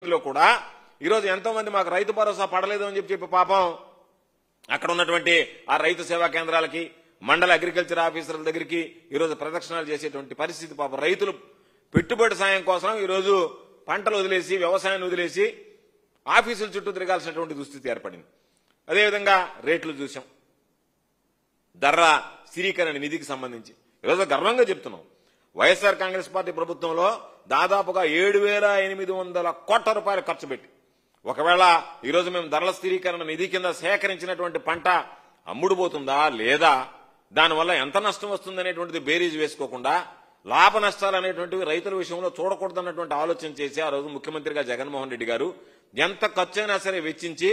పరిస్థితిలో కూడా ఈరోజు ఎంతో మంది మాకు రైతు భరోసా పడలేదు అని చెప్పి పాపం అక్కడ ఉన్నటువంటి ఆ రైతు సేవా కేంద్రాలకి మండల అగ్రికల్చర్ ఆఫీసర్ల దగ్గరికి ఈరోజు ప్రదక్షిణాలు చేసేటువంటి పరిస్థితి. పాపం రైతులు పెట్టుబడి సాయం కోసం ఈరోజు పంటలు వదిలేసి వ్యవసాయాన్ని వదిలేసి ఆఫీసుల చుట్టూ తిరగాల్సినటువంటి దుస్థితి ఏర్పడింది. అదేవిధంగా రేట్లు చూసాం. ధరల స్థిరీకరణ నిధికి సంబంధించి ఈరోజు గర్వంగా చెప్తున్నాం, వైఎస్ఆర్ కాంగ్రెస్ పార్టీ ప్రభుత్వంలో దాదాపుగా 7,800 కోట్ల రూపాయలు ఖర్చు పెట్టి, ఒకవేళ ఈరోజు మేము ధరల స్థిరీకరణ నిధి కింద సేకరించినటువంటి పంట అమ్ముడుపోతుందా లేదా, దానివల్ల ఎంత నష్టం వస్తుందనేటువంటిది బేరీజ్ వేసుకోకుండా లాభ నష్టాలు అనేటువంటివి రైతుల విషయంలో చూడకూడదన్నటువంటి ఆలోచన చేసి ఆ రోజు ముఖ్యమంత్రిగా జగన్మోహన్ రెడ్డి గారు ఎంత ఖర్చైనా సరే వెచ్చించి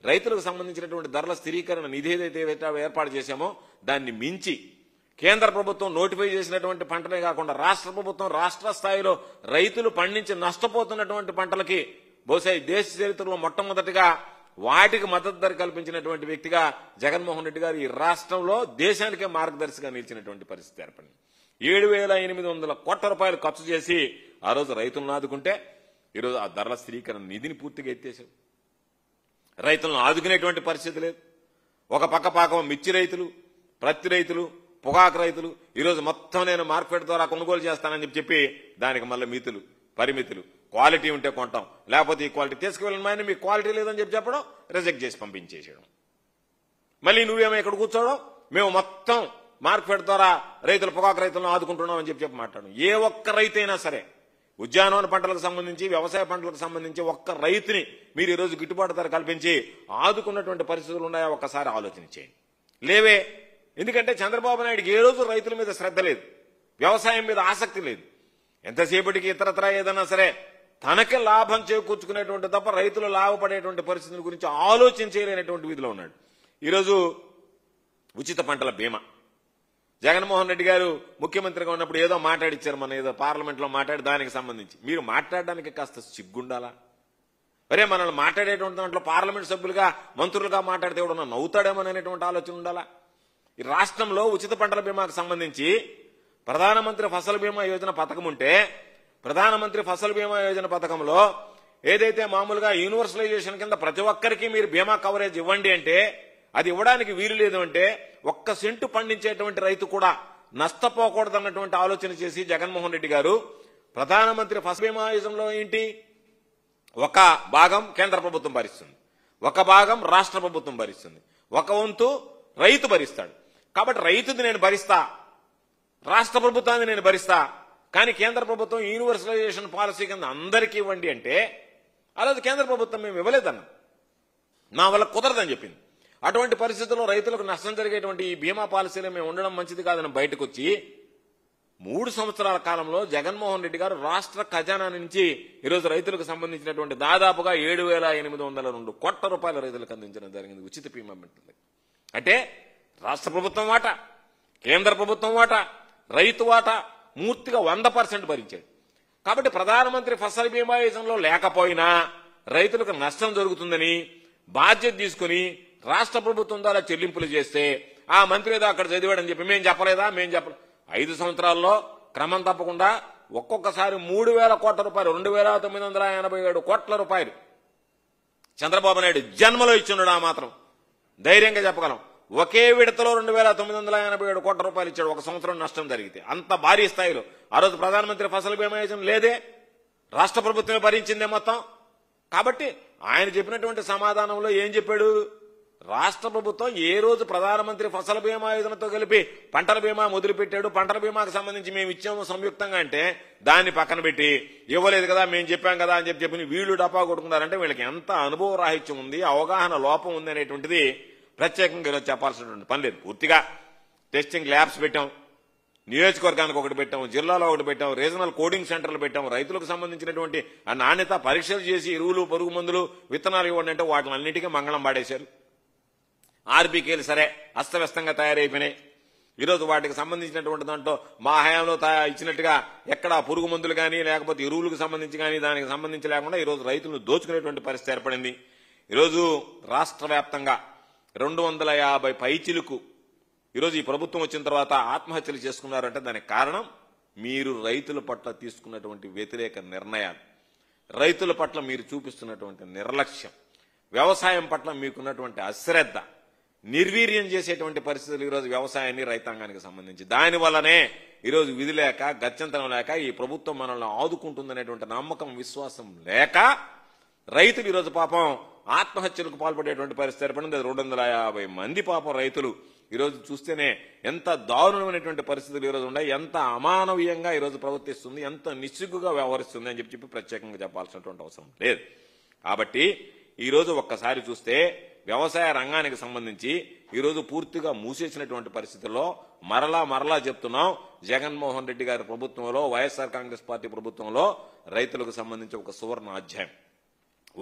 రైతులకు సంబంధించినటువంటి ధరల స్థిరీకరణ నిధి ఏదైతే ఏర్పాటు చేశామో దాన్ని మించి కేంద్ర ప్రభుత్వం నోటిఫై చేసినటువంటి పంటలే కాకుండా రాష్ట్ర ప్రభుత్వం రాష్ట్ర స్థాయిలో రైతులు పండించి నష్టపోతున్నటువంటి పంటలకి బహుశా దేశ చరిత్రలో మొట్టమొదటిగా వాటికి మద్దతు ధర కల్పించినటువంటి వ్యక్తిగా జగన్మోహన్ రెడ్డి గారు ఈ రాష్ట్రంలో దేశానికే మార్గదర్శిగా నిలిచినటువంటి పరిస్థితి ఏర్పడింది. 7,800 కోట్ల రూపాయలు ఖర్చు చేసి ఆ రోజు రైతులను ఆదుకుంటే ఈరోజు ఆ ధరల స్థిరీకరణ నిధిని పూర్తిగా ఎత్తేసారు. రైతులను ఆదుకునేటువంటి పరిస్థితి లేదు. ఒక పక్క పాకం మిర్చి రైతులు, ప్రత్తి రైతులు, పొగాకు రైతులు ఈరోజు మొత్తం నేను మార్కెట్ ద్వారా కొనుగోలు చేస్తానని చెప్పి దానికి మళ్ళీ మితులు పరిమితులు, క్వాలిటీ ఉంటే కొంటాం, లేకపోతే ఈ క్వాలిటీ తీసుకువెళ్ళమని మీకు క్వాలిటీ లేదని చెప్పడం, రిజెక్ట్ చేసి పంపించేసేయడం. మళ్ళీ నువ్వేమో ఇక్కడ కూర్చోవడం, మేము మొత్తం మార్కెట్ ద్వారా రైతులు పొగాకు రైతులను ఆదుకుంటున్నాం అని చెప్పి మాట్లాడడం. ఏ ఒక్క రైతు అయినా సరే ఉద్యానవన పంటలకు సంబంధించి వ్యవసాయ పంటలకు సంబంధించి ఒక్క రైతుని మీరు ఈరోజు గిట్టుబాటు ధర కల్పించి ఆదుకున్నటువంటి పరిస్థితులు ఉన్నాయా ఒక్కసారి ఆలోచన చేయండి. లేవే. ఎందుకంటే చంద్రబాబు నాయుడుకి ఏ రోజు రైతుల మీద శ్రద్ధ లేదు, వ్యవసాయం మీద ఆసక్తి లేదు. ఎంతసేపటికి ఇతరత్ర ఏదైనా సరే తనకే లాభం చేకూర్చుకునేటువంటి తప్ప రైతులు లాభపడేటువంటి పరిస్థితుల గురించి ఆలోచన చేయలేనటువంటి విధిలో ఉన్నాడు. ఈరోజు ఉచిత పంటల బీమా జగన్మోహన్ రెడ్డి గారు ముఖ్యమంత్రిగా ఉన్నప్పుడు ఏదో మాట్లాడిచ్చారు, మన ఏదో పార్లమెంట్లో మాట్లాడి దానికి సంబంధించి మీరు మాట్లాడడానికి కాస్త సిగ్గుండాలా? మరే మనల్ని మాట్లాడేటువంటి దాంట్లో పార్లమెంట్ సభ్యులుగా మంత్రులుగా మాట్లాడితే కూడా నవ్వుతాడేమోననేటువంటి ఆలోచన ఉండాలా? ఈ రాష్ట్రంలో ఉచిత పంటల బీమాకు సంబంధించి ప్రధానమంత్రి ఫసల్ బీమా యోజన పథకం ఉంటే ప్రధానమంత్రి ఫసల్ బీమా యోజన పథకంలో ఏదైతే మామూలుగా యూనివర్సలైజేషన్ కింద ప్రతి ఒక్కరికి మీరు బీమా కవరేజ్ ఇవ్వండి అంటే అది ఇవ్వడానికి వీలు లేదు అంటే ఒక్క సెంటు పండించేటువంటి రైతు కూడా నష్టపోకూడదన్నటువంటి ఆలోచన చేసి జగన్మోహన్ రెడ్డి గారు ప్రధానమంత్రి ఫసల్ బీమా యోజనలో ఏంటి, ఒక భాగం కేంద్ర ప్రభుత్వం భరిస్తుంది, ఒక భాగం రాష్ట్ర ప్రభుత్వం భరిస్తుంది, ఒక వంతు రైతు భరిస్తాడు. కాబట్టి రైతుది నేను భరిస్తా, రాష్ట్ర ప్రభుత్వాన్ని నేను భరిస్తా, కానీ కేంద్ర ప్రభుత్వం యూనివర్సలైజేషన్ పాలసీ కింద అందరికీ ఇవ్వండి అంటే ఆ రోజు కేంద్ర ప్రభుత్వం మేము ఇవ్వలేదన్న, నా వల్ల కుదరదని చెప్పింది. అటువంటి పరిస్థితుల్లో రైతులకు నష్టం జరిగేటువంటి ఈ బీమా పాలసీలో మేము ఉండడం మంచిది కాదని బయటకు వచ్చి 3 సంవత్సరాల కాలంలో జగన్మోహన్ రెడ్డి గారు రాష్ట్ర ఖజానా నుంచి ఈరోజు రైతులకు సంబంధించినటువంటి దాదాపుగా 7,802 కోట్ల రూపాయల రైతులకు అందించడం జరిగింది ఉచిత బీమా. అంటే రాష్ట్ర ప్రభుత్వం వాటా, కేంద్ర ప్రభుత్వం వాటా, రైతు వాటా పూర్తిగా 100% భరించాడు. కాబట్టి ప్రధానమంత్రి ఫసల్ బీమా యోజనలో లేకపోయినా రైతులకు నష్టం జరుగుతుందని బాధ్యత తీసుకుని రాష్ట్ర ప్రభుత్వం ద్వారా చెల్లింపులు చేస్తే ఆ మంత్రి ఏదో అక్కడ చదివాడని చెప్పి మేము చెప్పలేదా, 5 సంవత్సరాల్లో క్రమం తప్పకుండా ఒక్కొక్కసారి 3,000 కోట్ల రూపాయలు, 2,987 కోట్ల రూపాయలు చంద్రబాబు నాయుడు జన్మలో ఇచ్చున్నాడు. ఆ మాత్రం ధైర్యంగా చెప్పగలం. ఒకే విడతలో 2,987 కోట్ల రూపాయలు ఇచ్చాడు ఒక సంవత్సరం నష్టం జరిగితే. అంత భారీ స్థాయిలో ఆ రోజు ప్రధానమంత్రి ఫసల్ బీమా యోజన లేదే, రాష్ట్ర ప్రభుత్వమే భరించిందే మొత్తం. కాబట్టి ఆయన చెప్పినటువంటి సమాధానంలో ఏం చెప్పాడు, రాష్ట్ర ప్రభుత్వం ఏ రోజు ప్రధానమంత్రి ఫసల్ బీమా యోజనతో కలిపి పంటల బీమా మొదలుపెట్టాడు, పంటల బీమాకు సంబంధించి మేము ఇచ్చాము సంయుక్తంగా అంటే దాన్ని పక్కన పెట్టి ఇవ్వలేదు కదా మేము చెప్పాం కదా అని చెప్పి వీళ్ళు డపా కొట్టుకున్నారంటే వీళ్ళకి ఎంత అనుభవ రాహిత్యం ఉంది, అవగాహన లోపం ఉంది అనేటువంటిది ప్రత్యేకంగా ఈరోజు చెప్పాల్సినటువంటి పని లేదు. పూర్తిగా టెస్టింగ్ ల్యాబ్స్ పెట్టాం, నియోజకవర్గానికి ఒకటి పెట్టాం, జిల్లాలో ఒకటి పెట్టాం, రీజనల్ కోడింగ్ సెంటర్లు పెట్టాం, రైతులకు సంబంధించినటువంటి ఆ నాణ్యత పరీక్షలు చేసి ఎరువులు, పురుగు మందులు, విత్తనాలు ఇవ్వండి అంటే వాటిని అన్నిటికీ మంగళం పాడేశారు. ఆర్బీకేలు సరే అస్తవ్యస్తంగా తయారైపోయినాయి. ఈరోజు వాటికి సంబంధించినటువంటి దాంట్లో మా హయాంలో ఇచ్చినట్టుగా ఎక్కడ పురుగు మందులు కానీ లేకపోతే ఎరువులకు సంబంధించి కానీ దానికి సంబంధించి లేకుండా ఈరోజు రైతులను దోచుకునేటువంటి పరిస్థితి ఏర్పడింది. ఈరోజు రాష్ట్ర వ్యాప్తంగా 250 పైచిలకు ఈరోజు ఈ ప్రభుత్వం వచ్చిన తర్వాత ఆత్మహత్యలు చేసుకున్నారంటే దానికి కారణం మీరు రైతుల పట్ల తీసుకున్నటువంటి వ్యతిరేక నిర్ణయాలు. రైతుల పట్ల మీరు చూపిస్తున్నటువంటి నిర్లక్ష్యం, వ్యవసాయం పట్ల మీకున్నటువంటి అశ్రద్ధ, నిర్వీర్యం చేసేటువంటి పరిస్థితులు ఈరోజు వ్యవసాయాన్ని రైతాంగానికి సంబంధించి. దానివల్లనే ఈరోజు విధి లేక, గత్యంతరం లేక ఈ ప్రభుత్వం మనల్ని ఆదుకుంటుందనేటువంటి నమ్మకం, విశ్వాసం లేక రైతులు ఈరోజు పాపం ఆత్మహత్యలకు పాల్పడేటువంటి పరిస్థితి ఏర్పడింది. 250 మంది పాపం రైతులు ఈరోజు చూస్తేనే ఎంత దారుణమైనటువంటి పరిస్థితులు ఈరోజు ఉన్నాయి, ఎంత అమానవీయంగా ఈరోజు ప్రవర్తిస్తుంది, ఎంత నిస్సిగ్గుగా వ్యవహరిస్తుంది అని చెప్పి ప్రత్యేకంగా చెప్పాల్సినటువంటి అవసరం లేదు. కాబట్టి ఈరోజు ఒక్కసారి చూస్తే వ్యవసాయ రంగానికి సంబంధించి ఈరోజు పూర్తిగా మూసేసినటువంటి పరిస్థితుల్లో మరలా చెప్తున్నాం, జగన్మోహన్ రెడ్డి గారి ప్రభుత్వంలో, వైఎస్ఆర్ కాంగ్రెస్ పార్టీ ప్రభుత్వంలో రైతులకు సంబంధించి ఒక సువర్ణ అధ్యాయం.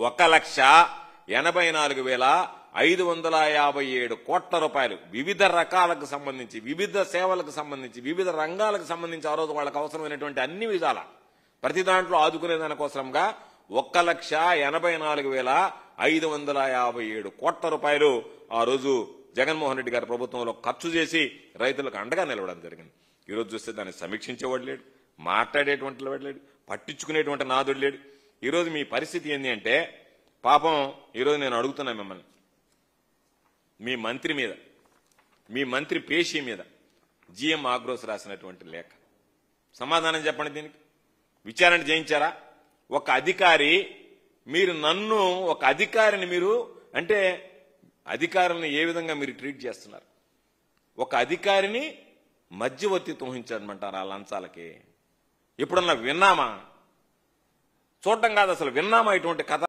1,84,557 కోట్ల రూపాయలు వివిధ రకాలకు సంబంధించి, వివిధ సేవలకు సంబంధించి, వివిధ రంగాలకు సంబంధించి ఆ రోజు వాళ్ళకు అవసరమైనటువంటి అన్ని విధాల ప్రతి దాంట్లో ఆదుకునే దానికోసంగా 1,84,557 కోట్ల రూపాయలు ఆ రోజు జగన్మోహన్ రెడ్డి గారి ప్రభుత్వంలో ఖర్చు చేసి రైతులకు అండగా నిలవడం జరిగింది. ఈరోజు చూస్తే దాన్ని సమీక్షించేవాడు లేడు, మాట్లాడేటువంటి వాడు లేడు, పట్టించుకునేటువంటి నాదుడు లేడు. ఈరోజు మీ పరిస్థితి ఏంటి అంటే పాపం ఈరోజు నేను అడుగుతున్నా మిమ్మల్ని, మీ మంత్రి మీద, మీ మంత్రి పేషి మీద జిఎం ఆగ్రోస్ రాసినటువంటి లేఖ సమాధానం చెప్పండి. దీనికి విచారణ చేయించారా? ఒక అధికారి, మీరు నన్ను ఒక అధికారిని, మీరు అంటే అధికారులను ఏ విధంగా మీరు ట్రీట్ చేస్తున్నారు? ఒక అధికారిని మధ్యవర్తి తోహించమంటారా లంచాలకి? ఎప్పుడన్నా విన్నామా? చూడటం కాదు, అసలు విన్నామా ఇటువంటి కథ?